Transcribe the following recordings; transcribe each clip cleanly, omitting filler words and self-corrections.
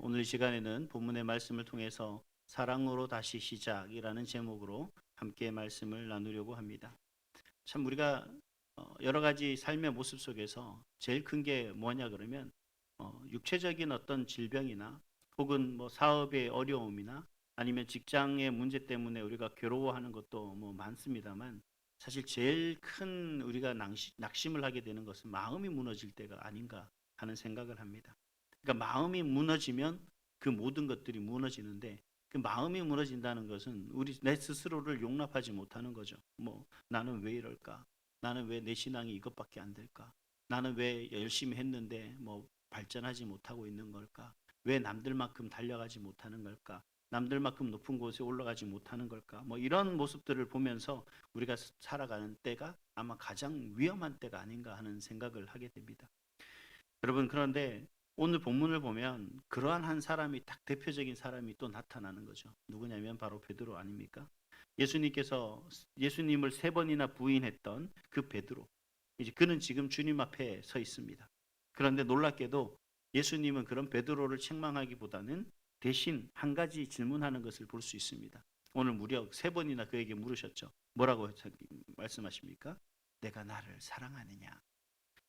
오늘 이 시간에는 본문의 말씀을 통해서 사랑으로 다시 시작이라는 제목으로 함께 말씀을 나누려고 합니다. 참 우리가 여러 가지 삶의 모습 속에서 제일 큰 게 뭐냐 그러면 육체적인 어떤 질병이나 혹은 뭐 사업의 어려움이나 아니면 직장의 문제 때문에 우리가 괴로워하는 것도 뭐 많습니다만 사실 제일 큰 우리가 낙심을 하게 되는 것은 마음이 무너질 때가 아닌가 하는 생각을 합니다. 그러니까 마음이 무너지면 그 모든 것들이 무너지는데 그 마음이 무너진다는 것은 우리 내 스스로를 용납하지 못하는 거죠. 뭐 나는 왜 이럴까? 나는 왜 내 신앙이 이것밖에 안 될까? 나는 왜 열심히 했는데 뭐 발전하지 못하고 있는 걸까? 왜 남들만큼 달려가지 못하는 걸까? 남들만큼 높은 곳에 올라가지 못하는 걸까? 뭐 이런 모습들을 보면서 우리가 살아가는 때가 아마 가장 위험한 때가 아닌가 하는 생각을 하게 됩니다. 여러분 그런데 오늘 본문을 보면 그러한 한 사람이 딱 대표적인 사람이 또 나타나는 거죠. 누구냐면 바로 베드로 아닙니까? 예수님께서 예수님을 세 번이나 부인했던 그 베드로. 이제 그는 지금 주님 앞에 서 있습니다. 그런데 놀랍게도 예수님은 그런 베드로를 책망하기보다는 대신 한 가지 질문하는 것을 볼 수 있습니다. 오늘 무려 세 번이나 그에게 물으셨죠. 뭐라고 말씀하십니까? 내가 나를 사랑하느냐?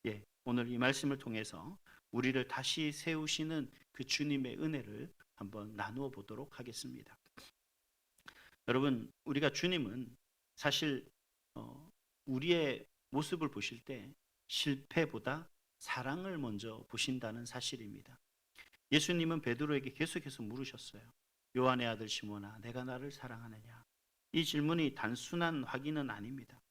예, 오늘 이 말씀을 통해서 우리를 다시 세우시는 그 주님의 은혜를 한번 나누어 보도록 하겠습니다. 여러분, 우리가 주님은 사실 우리의 모습을 보실 때 실패보다 사랑을 먼저 보신다는 사실입니다. 예수님은 베드로에게 계속해서 물으셨어요. 요한의 아들 시몬아, 내가 나를 사랑하느냐? 이 질문이 단순한 확인은 아닙니다.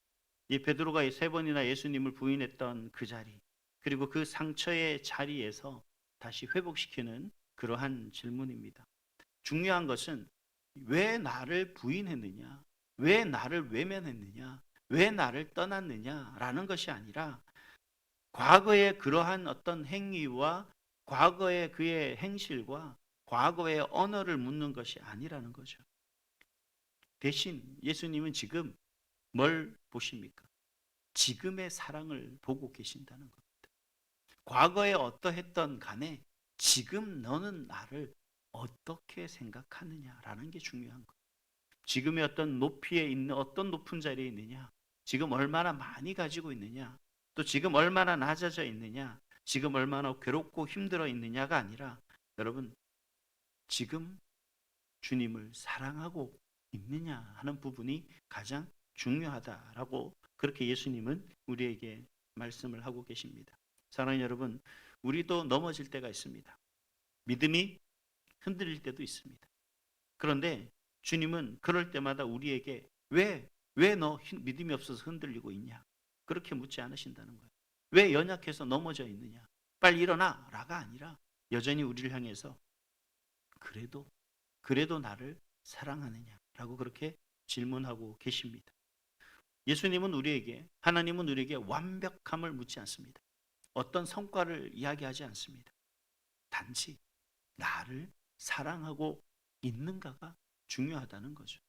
이 베드로가 세 번이나 예수님을 부인했던 그 자리, 그리고 그 상처의 자리에서 다시 회복시키는 그러한 질문입니다. 중요한 것은 왜 나를 부인했느냐, 왜 나를 외면했느냐, 왜 나를 떠났느냐라는 것이 아니라 과거의 그러한 어떤 행위와 과거의 그의 행실과 과거의 언어를 묻는 것이 아니라는 거죠. 대신 예수님은 지금 뭘 보십니까? 지금의 사랑을 보고 계신다는 겁니다. 과거에 어떠했던 간에 지금 너는 나를 어떻게 생각하느냐라는 게 중요한 거예요. 지금의 어떤 높이에 있는 어떤 높은 자리에 있느냐, 지금 얼마나 많이 가지고 있느냐, 또 지금 얼마나 낮아져 있느냐, 지금 얼마나 괴롭고 힘들어 있느냐가 아니라 여러분 지금 주님을 사랑하고 있느냐 하는 부분이 가장 중요하다라고 그렇게 예수님은 우리에게 말씀을 하고 계십니다. 사랑하는 여러분, 우리도 넘어질 때가 있습니다. 믿음이 흔들릴 때도 있습니다. 그런데 주님은 그럴 때마다 우리에게 왜 너 믿음이 없어서 흔들리고 있냐? 그렇게 묻지 않으신다는 거예요. 왜 연약해서 넘어져 있느냐? 빨리 일어나! 라가 아니라 여전히 우리를 향해서 그래도 나를 사랑하느냐라고 그렇게 질문하고 계십니다. 예수님은 우리에게 하나님은 우리에게 완벽함을 묻지 않습니다. 어떤 성과를 이야기하지 않습니다. 단지 나를 사랑하고 있는가가 중요하다는 거죠.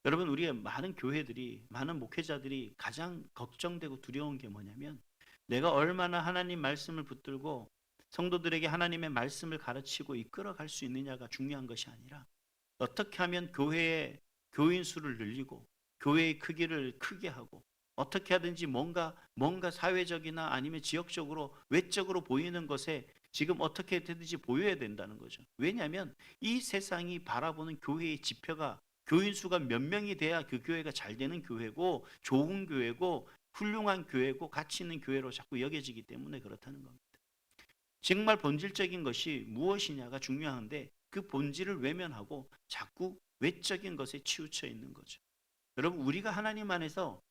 여러분 우리의 많은 교회들이 많은 목회자들이 가장 걱정되고 두려운 게 뭐냐면 내가 얼마나 하나님 말씀을 붙들고 성도들에게 하나님의 말씀을 가르치고 이끌어갈 수 있느냐가 중요한 것이 아니라 어떻게 하면 교회의 교인 수를 늘리고 교회의 크기를 크게 하고 어떻게 하든지 뭔가 사회적이나 아니면 지역적으로 외적으로 보이는 것에 지금 어떻게 되든지 보여야 된다는 거죠. 왜냐하면 이 세상이 바라보는 교회의 지표가 교인 수가 몇 명이 돼야 그 교회가 잘 되는 교회고 좋은 교회고 훌륭한 교회고 가치 있는 교회로 자꾸 여겨지기 때문에 그렇다는 겁니다. 정말 본질적인 것이 무엇이냐가 중요한데 그 본질을 외면하고 자꾸 외적인 것에 치우쳐 있는 거죠. 여러분 우리가 하나님 안에서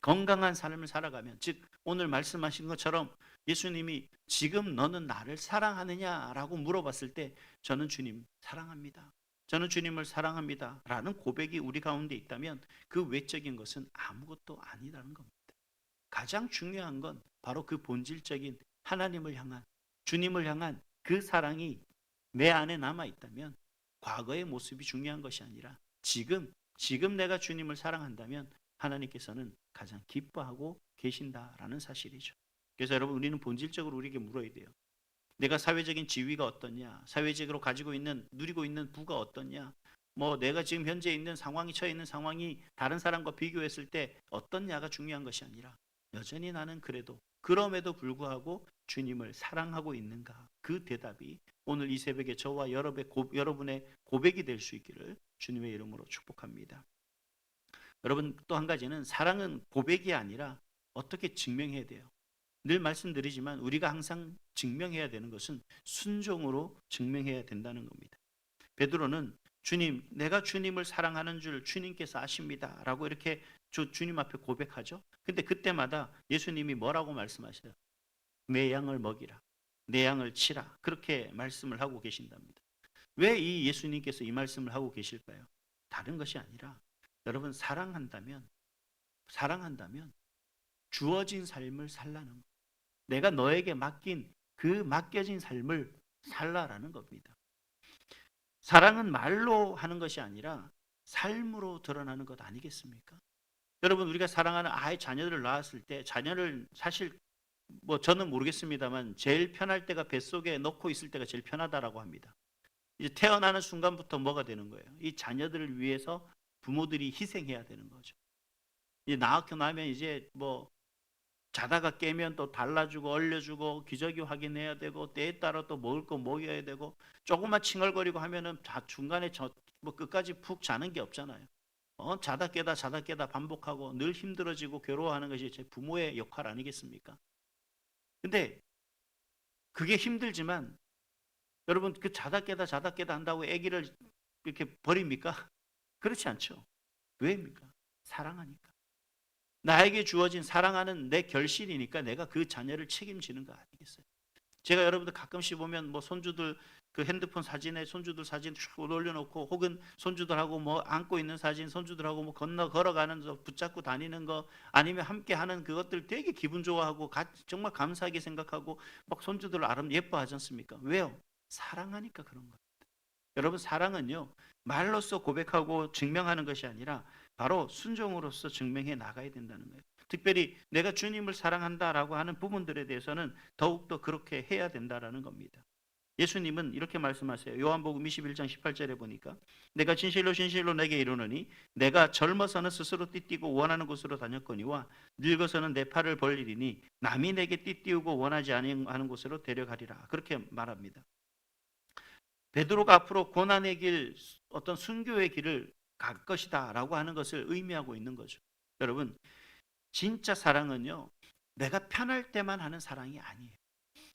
건강한 삶을 살아가면 즉 오늘 말씀하신 것처럼 예수님이 지금 너는 나를 사랑하느냐라고 물어봤을 때 저는 주님 사랑합니다. 저는 주님을 사랑합니다. 라는 고백이 우리 가운데 있다면 그 외적인 것은 아무것도 아니라는 겁니다. 가장 중요한 건 바로 그 본질적인 하나님을 향한 주님을 향한 그 사랑이 내 안에 남아 있다면 과거의 모습이 중요한 것이 아니라 지금 내가 주님을 사랑한다면 하나님께서는 가장 기뻐하고 계신다라는 사실이죠. 그래서 여러분 우리는 본질적으로 우리에게 물어야 돼요. 내가 사회적인 지위가 어떠냐, 사회적으로 누리고 있는 부가 어떠냐, 뭐 내가 지금 현재 있는 상황이 처해 있는 상황이 다른 사람과 비교했을 때 어떠냐가 중요한 것이 아니라 여전히 나는 그럼에도 불구하고 주님을 사랑하고 있는가, 그 대답이 오늘 이 새벽에 저와 여러분의 고백이 될 수 있기를 주님의 이름으로 축복합니다. 여러분, 또 한 가지는 사랑은 고백이 아니라 어떻게 증명해야 돼요. 늘 말씀드리지만 우리가 항상 증명해야 되는 것은 순종으로 증명해야 된다는 겁니다. 베드로는 주님, 내가 주님을 사랑하는 줄 주님께서 아십니다 라고 이렇게 주님 앞에 고백하죠. 근데 그때마다 예수님이 뭐라고 말씀하셔요? 내 양을 먹이라, 내 양을 치라, 그렇게 말씀을 하고 계신답니다. 왜 이 예수님께서 이 말씀을 하고 계실까요? 다른 것이 아니라 여러분, 사랑한다면 주어진 삶을 살라는 거예요. 내가 너에게 맡긴 그 맡겨진 삶을 살라라는 겁니다. 사랑은 말로 하는 것이 아니라 삶으로 드러나는 것 아니겠습니까? 여러분, 우리가 사랑하는 아이 자녀들을 낳았을 때 자녀를 사실 뭐 저는 모르겠습니다만 제일 편할 때가 뱃속에 넣고 있을 때가 제일 편하다라고 합니다. 이제 태어나는 순간부터 뭐가 되는 거예요? 이 자녀들을 위해서 부모들이 희생해야 되는 거죠. 이제 낳고 나면 이제 뭐 자다가 깨면 또 달라주고 얼려주고 기저귀 확인해야 되고 때에 따라 또 먹을 거 먹여야 되고 조금만 칭얼거리고 하면은 다 중간에 뭐 끝까지 푹 자는 게 없잖아요. 자다 깨다 반복하고 늘 힘들어지고 괴로워하는 것이 제 부모의 역할 아니겠습니까? 근데 그게 힘들지만 여러분, 그 자다 깨다 한다고 아기를 이렇게 버립니까? 그렇지 않죠. 왜입니까? 사랑하니까. 나에게 주어진 사랑하는 내 결실이니까 내가 그 자녀를 책임지는 거 아니겠어요? 제가 여러분들 가끔씩 보면 뭐 손주들 그 핸드폰 사진에 손주들 사진 쭉 올려놓고 혹은 손주들하고 뭐 안고 있는 사진, 손주들하고 뭐 걸어가는 거 붙잡고 다니는 거 아니면 함께 하는 그것들 되게 기분 좋아하고 정말 감사하게 생각하고 막 손주들을 예뻐하지 않습니까? 왜요? 사랑하니까 그런 거예요. 여러분, 사랑은요 말로써 고백하고 증명하는 것이 아니라 바로 순종으로서 증명해 나가야 된다는 거예요. 특별히 내가 주님을 사랑한다라고 하는 부분들에 대해서는 더욱더 그렇게 해야 된다라는 겁니다. 예수님은 이렇게 말씀하세요. 요한복음 21장 18절에 보니까 내가 진실로 내게 이르노니 내가 젊어서는 스스로 띠띠고 원하는 곳으로 다녔거니와 늙어서는 내 팔을 벌리리니 남이 내게 띠띠우고 원하지 아니하는 곳으로 데려가리라, 그렇게 말합니다. 베드로가 앞으로 고난의 길, 어떤 순교의 길을 갈 것이다 라고 하는 것을 의미하고 있는 거죠. 여러분, 진짜 사랑은요 내가 편할 때만 하는 사랑이 아니에요.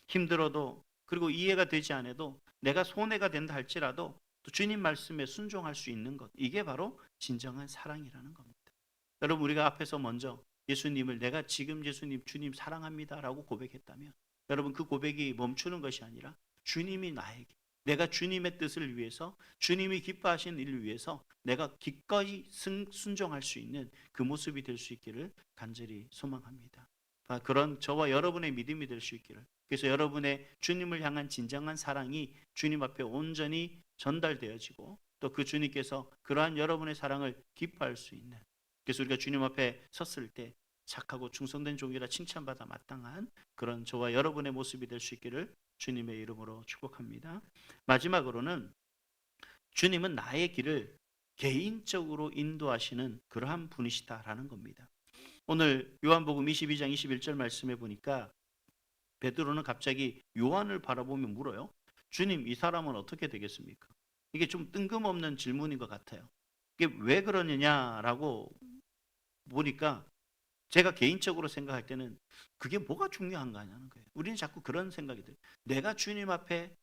힘들어도, 그리고 이해가 되지 않아도, 내가 손해가 된다 할지라도 또 주님 말씀에 순종할 수 있는 것, 이게 바로 진정한 사랑이라는 겁니다. 여러분, 우리가 앞에서 먼저 예수님을 내가 지금 예수님 주님 사랑합니다 라고 고백했다면 여러분, 그 고백이 멈추는 것이 아니라 주님이 나에게, 내가 주님의 뜻을 위해서, 주님이 기뻐하시는 일을 위해서 내가 기꺼이 순종할 수 있는 그 모습이 될 수 있기를 간절히 소망합니다. 그런 저와 여러분의 믿음이 될 수 있기를, 그래서 여러분의 주님을 향한 진정한 사랑이 주님 앞에 온전히 전달되어지고 또 그 주님께서 그러한 여러분의 사랑을 기뻐할 수 있는, 그래서 우리가 주님 앞에 섰을 때 착하고 충성된 종이라 칭찬받아 마땅한 그런 저와 여러분의 모습이 될 수 있기를 주님의 이름으로 축복합니다. 마지막으로는 주님은 나의 길을 개인적으로 인도하시는 그러한 분이시다라는 겁니다. 오늘 요한복음 22장 21절 말씀해 보니까 베드로는 갑자기 요한을 바라보며 물어요. 주님, 이 사람은 어떻게 되겠습니까? 이게 좀 뜬금없는 질문인 것 같아요. 이게 왜 그러느냐라고 보니까 제가 개인적으로 생각할 때는 그게 뭐가 중요한가냐는 거예요. 우리는 자꾸 그런 생각이 들어요. 내가 주님 앞에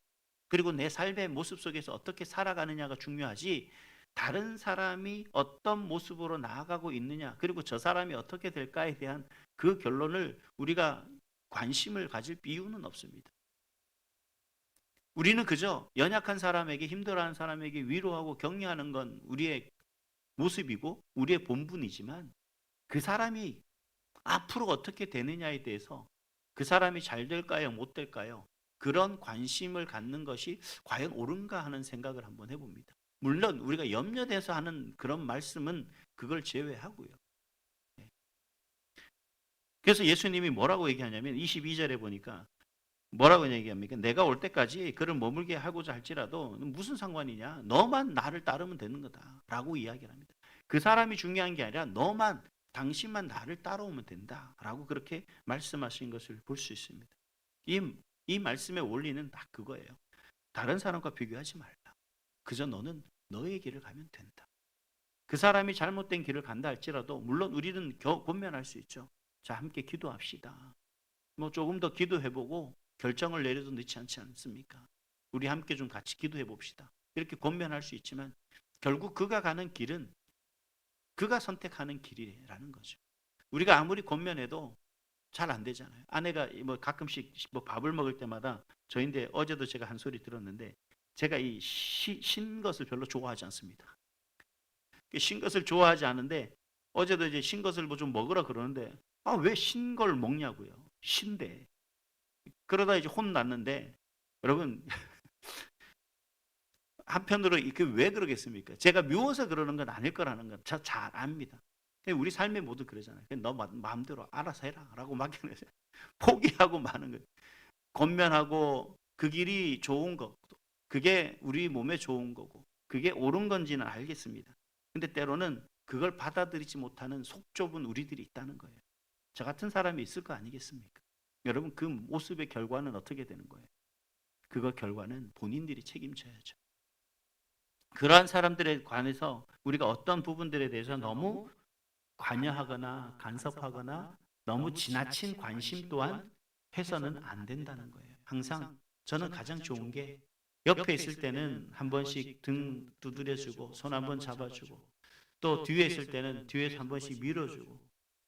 그리고 내 삶의 모습 속에서 어떻게 살아가느냐가 중요하지, 다른 사람이 어떤 모습으로 나아가고 있느냐, 그리고 저 사람이 어떻게 될까에 대한 그 결론을 우리가 관심을 가질 이유는 없습니다. 우리는 그저 연약한 사람에게, 힘들어하는 사람에게 위로하고 격려하는 건 우리의 모습이고 우리의 본분이지만 그 사람이 앞으로 어떻게 되느냐에 대해서, 그 사람이 잘 될까요, 못 될까요, 그런 관심을 갖는 것이 과연 옳은가 하는 생각을 한번 해봅니다. 물론 우리가 염려돼서 하는 그런 말씀은 그걸 제외하고요. 그래서 예수님이 뭐라고 얘기하냐면 22절에 보니까 뭐라고 얘기합니까? 내가 올 때까지 그를 머물게 하고자 할지라도 무슨 상관이냐? 너만 나를 따르면 되는 거다라고 이야기를 합니다. 그 사람이 중요한 게 아니라 너만 당신만 나를 따라오면 된다라고 그렇게 말씀하신 것을 볼 수 있습니다. 이 말씀의 원리는 딱 그거예요. 다른 사람과 비교하지 말라. 그저 너는 너의 길을 가면 된다. 그 사람이 잘못된 길을 간다 할지라도 물론 우리는 권면할 수 있죠. 자, 함께 기도합시다. 뭐 조금 더 기도해보고 결정을 내려도 늦지 않지 않습니까? 우리 함께 좀 같이 기도해 봅시다. 이렇게 권면할 수 있지만 결국 그가 가는 길은 그가 선택하는 길이라는 거죠. 우리가 아무리 권면해도 잘 안 되잖아요. 아내가 뭐 가끔씩 뭐 밥을 먹을 때마다 저인데 어제도 제가 한 소리 들었는데 제가 이 신 것을 별로 좋아하지 않습니다. 신 것을 좋아하지 않은데 어제도 이제 신 것을 뭐 좀 먹으라 그러는데 아, 왜 신 걸 먹냐고요. 신데. 그러다 이제 혼났는데 여러분 한편으로 이게 왜 그러겠습니까? 제가 미워서 그러는 건 아닐 거라는 건 잘 압니다. 우리 삶에 모두 그러잖아요. 너 마음대로 알아서 해라 라고 맡겨내세요. 포기하고 마는 거예요. 권면하고 그 길이 좋은 거, 그게 우리 몸에 좋은 거고 그게 옳은 건지는 알겠습니다. 근데 때로는 그걸 받아들이지 못하는 속 좁은 우리들이 있다는 거예요. 저 같은 사람이 있을 거 아니겠습니까? 여러분 그 모습의 결과는 어떻게 되는 거예요? 그거 결과는 본인들이 책임져야죠. 그러한 사람들에 관해서 우리가 어떤 부분들에 대해서 너무 관여하거나 간섭하거나 너무 지나친 관심 또한 해서는 안 된다는 거예요. 항상 저는 가장 좋은 게 옆에 있을 때는 한 번씩 등 두드려주고 손 한 번 잡아주고 또 뒤에 있을 때는 뒤에서 한 번씩 밀어주고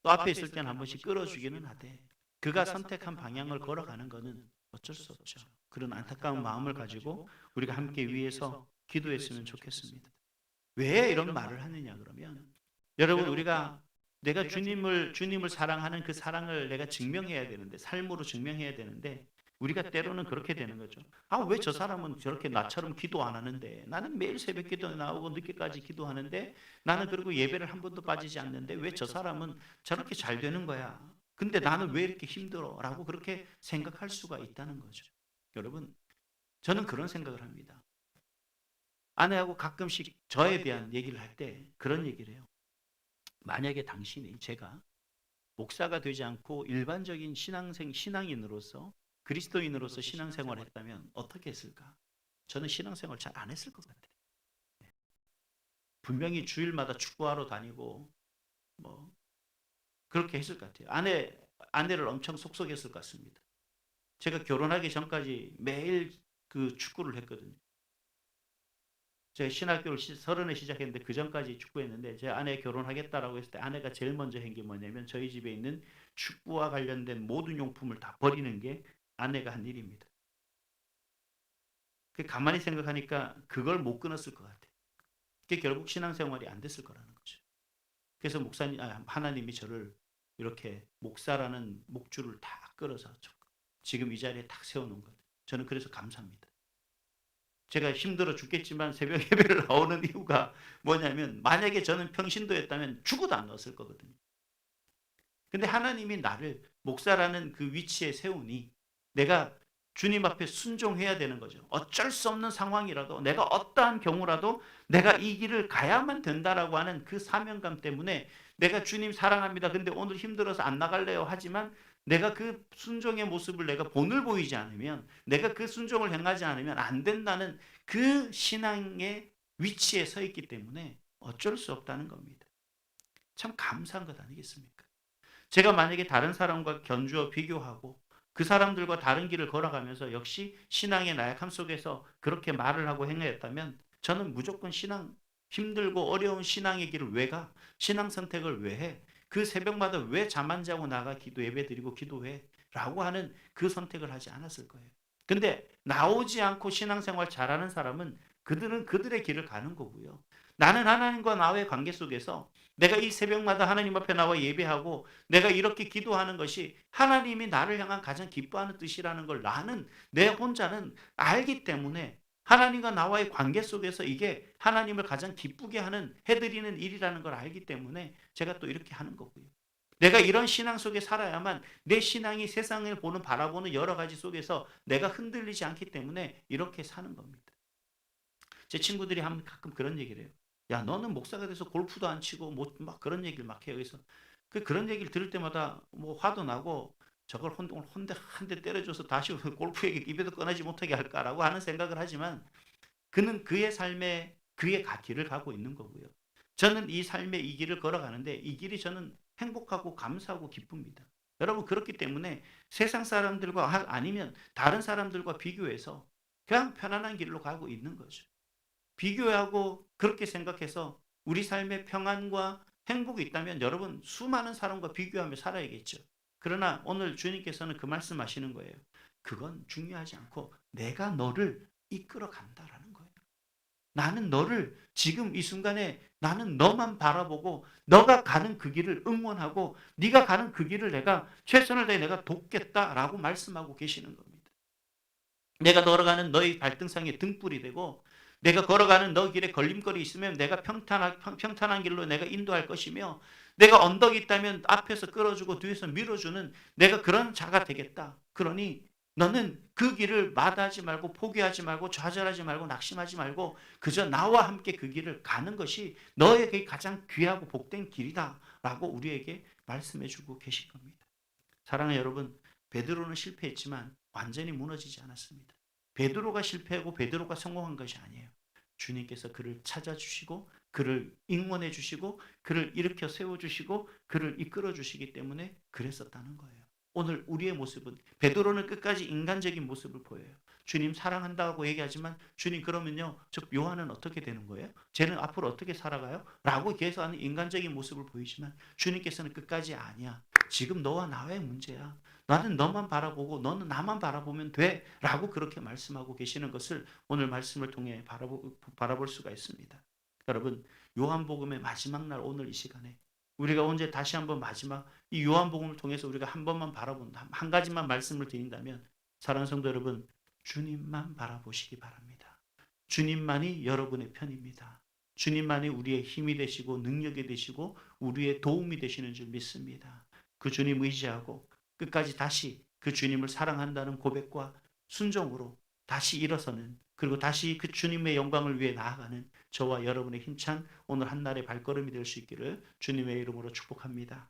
또 앞에 있을 때는 한 번씩 끌어주기는 하되 그가 선택한 방향을 걸어가는 것은 어쩔 수 없죠. 그런 안타까운 마음을 가지고 우리가 함께 위해서 기도했으면 좋겠습니다. 왜 이런 말을 하느냐 그러면 여러분 우리가 내가 주님을 사랑하는 그 사랑을 내가 증명해야 되는데 삶으로 증명해야 되는데 우리가 때로는 그렇게 되는 거죠. 아, 왜 저 사람은 저렇게 나처럼 기도 안 하는데 나는 매일 새벽 기도 나오고 늦게까지 기도하는데 나는 그리고 예배를 한 번도 빠지지 않는데 왜 저 사람은 저렇게 잘 되는 거야. 근데 나는 왜 이렇게 힘들어? 라고 그렇게 생각할 수가 있다는 거죠. 여러분 저는 그런 생각을 합니다. 아내하고 가끔씩 저에 대한 얘기를 할 때 그런 얘기를 해요. 만약에 당신이 제가 목사가 되지 않고 일반적인 신앙인으로서 그리스도인으로서 신앙생활을 했다면 어떻게 했을까? 저는 신앙생활 잘 안 했을 것 같아요. 분명히 주일마다 축구하러 다니고 뭐 그렇게 했을 것 같아요. 아내를 엄청 속속했을 것 같습니다. 제가 결혼하기 전까지 매일 그 축구를 했거든요. 제가 신학교를 서른에 시작했는데 그 전까지 축구했는데 제 아내 결혼하겠다라고 했을 때 아내가 제일 먼저 한 게 뭐냐면 저희 집에 있는 축구와 관련된 모든 용품을 다 버리는 게 아내가 한 일입니다. 가만히 생각하니까 그걸 못 끊었을 것 같아요. 그게 결국 신앙생활이 안 됐을 거라는 거죠. 그래서 하나님이 저를 이렇게 목사라는 목줄을 다 끌어서 지금 이 자리에 딱 세워놓은 거예요. 저는 그래서 감사합니다. 제가 힘들어 죽겠지만 새벽 예배를 나오는 이유가 뭐냐면 만약에 저는 평신도였다면 죽어도 안 넣었을 거거든요. 근데 하나님이 나를 목사라는 그 위치에 세우니 내가 주님 앞에 순종해야 되는 거죠. 어쩔 수 없는 상황이라도 내가 어떠한 경우라도 내가 이 길을 가야만 된다라고 하는 그 사명감 때문에 내가 주님 사랑합니다. 근데 오늘 힘들어서 안 나갈래요. 하지만 내가 그 순종의 모습을 내가 본을 보이지 않으면 내가 그 순종을 행하지 않으면 안 된다는 그 신앙의 위치에 서 있기 때문에 어쩔 수 없다는 겁니다. 참 감사한 것 아니겠습니까? 제가 만약에 다른 사람과 견주어 비교하고 그 사람들과 다른 길을 걸어가면서 역시 신앙의 나약함 속에서 그렇게 말을 하고 행하였다면 저는 무조건 힘들고 어려운 신앙의 길을 왜 가? 신앙 선택을 왜 해? 그 새벽마다 왜 잠 안 자고 나가 예배 드리고 기도해? 라고 하는 그 선택을 하지 않았을 거예요. 근데 나오지 않고 신앙생활 잘하는 사람은 그들은 그들의 길을 가는 거고요. 나는 하나님과 나와의 관계 속에서 내가 이 새벽마다 하나님 앞에 나와 예배하고 내가 이렇게 기도하는 것이 하나님이 나를 향한 가장 기뻐하는 뜻이라는 걸 나는 내 혼자는 알기 때문에 하나님과 나와의 관계 속에서 이게 하나님을 가장 기쁘게 하는 해드리는 일이라는 걸 알기 때문에 제가 또 이렇게 하는 거고요. 내가 이런 신앙 속에 살아야만 내 신앙이 세상을 바라보는 여러 가지 속에서 내가 흔들리지 않기 때문에 이렇게 사는 겁니다. 제 친구들이 가끔 그런 얘기를 해요. 야, 너는 목사가 돼서 골프도 안 치고 뭐 막 그런 얘기를 막 해요. 그래서 그런 얘기를 들을 때마다 뭐 화도 나고 저걸 혼대 한 대 때려줘서 다시 골프 얘기 입에도 꺼내지 못하게 할까라고 하는 생각을 하지만 그는 그의 삶에 그의 길을 가고 있는 거고요. 저는 이 삶의 이 길을 걸어가는데 이 길이 저는 행복하고 감사하고 기쁩니다. 여러분 그렇기 때문에 세상 사람들과 아니면 다른 사람들과 비교해서 그냥 편안한 길로 가고 있는 거죠. 비교하고 그렇게 생각해서 우리 삶의 평안과 행복이 있다면 여러분 수많은 사람과 비교하며 살아야겠죠. 그러나 오늘 주님께서는 그 말씀하시는 거예요. 그건 중요하지 않고 내가 너를 이끌어 간다라는 거예요. 나는 너를 지금 이 순간에 나는 너만 바라보고 너가 가는 그 길을 응원하고 네가 가는 그 길을 내가 최선을 다해 내가 돕겠다라고 말씀하고 계시는 겁니다. 내가 걸어가는 너의 발등상에 등불이 되고 내가 걸어가는 너 길에 걸림돌이 있으면 내가 평탄한 길로 내가 인도할 것이며 내가 언덕이 있다면 앞에서 끌어주고 뒤에서 밀어주는 내가 그런 자가 되겠다. 그러니 너는 그 길을 마다하지 말고 포기하지 말고 좌절하지 말고 낙심하지 말고 그저 나와 함께 그 길을 가는 것이 너에게 가장 귀하고 복된 길이다 라고 우리에게 말씀해 주고 계실 겁니다. 사랑하는 여러분, 베드로는 실패했지만 완전히 무너지지 않았습니다. 베드로가 실패하고 베드로가 성공한 것이 아니에요. 주님께서 그를 찾아주시고 그를 ing원해 주시고 그를 일으켜 세워주시고 그를 이끌어 주시기 때문에 그랬었다는 거예요. 오늘 우리의 모습은 베드로는 끝까지 인간적인 모습을 보여요. 주님 사랑한다고 얘기하지만 주님 그러면요 저 요한은 어떻게 되는 거예요? 쟤는 앞으로 어떻게 살아가요? 라고 계속하는 인간적인 모습을 보이지만 주님께서는 끝까지 아니야. 지금 너와 나의 문제야. 나는 너만 바라보고 너는 나만 바라보면 돼 라고 그렇게 말씀하고 계시는 것을 오늘 말씀을 통해 바라볼 수가 있습니다. 여러분 요한복음의 마지막 날 오늘 이 시간에 우리가 언제 다시 한번 마지막 이 요한복음을 통해서 우리가 한 번만 바라본다 한 가지만 말씀을 드린다면 사랑하는 성도 여러분 주님만 바라보시기 바랍니다. 주님만이 여러분의 편입니다. 주님만이 우리의 힘이 되시고 능력이 되시고 우리의 도움이 되시는 줄 믿습니다. 그 주님 의지하고 끝까지 다시 그 주님을 사랑한다는 고백과 순종으로 다시 일어서는 그리고 다시 그 주님의 영광을 위해 나아가는 저와 여러분의 힘찬 오늘 한날의 발걸음이 될 수 있기를 주님의 이름으로 축복합니다.